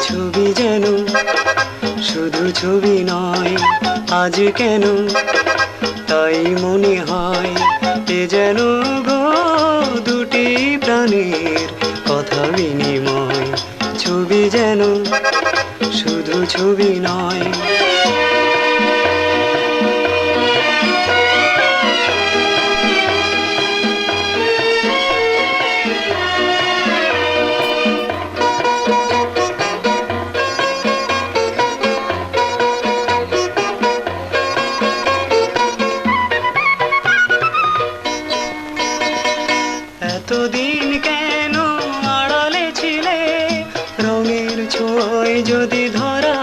ছবি যেন শুধু ছবি নয়, আজ কেন তাই মনে হয় এ যেন গো দুটি প্রাণীর কথা বিনিময়। ছবি যেন শুধু ছবি নয়। এতদিন কেন আড়ালে ছিলে, রঙের ছোঁয়ায় যদি ধরা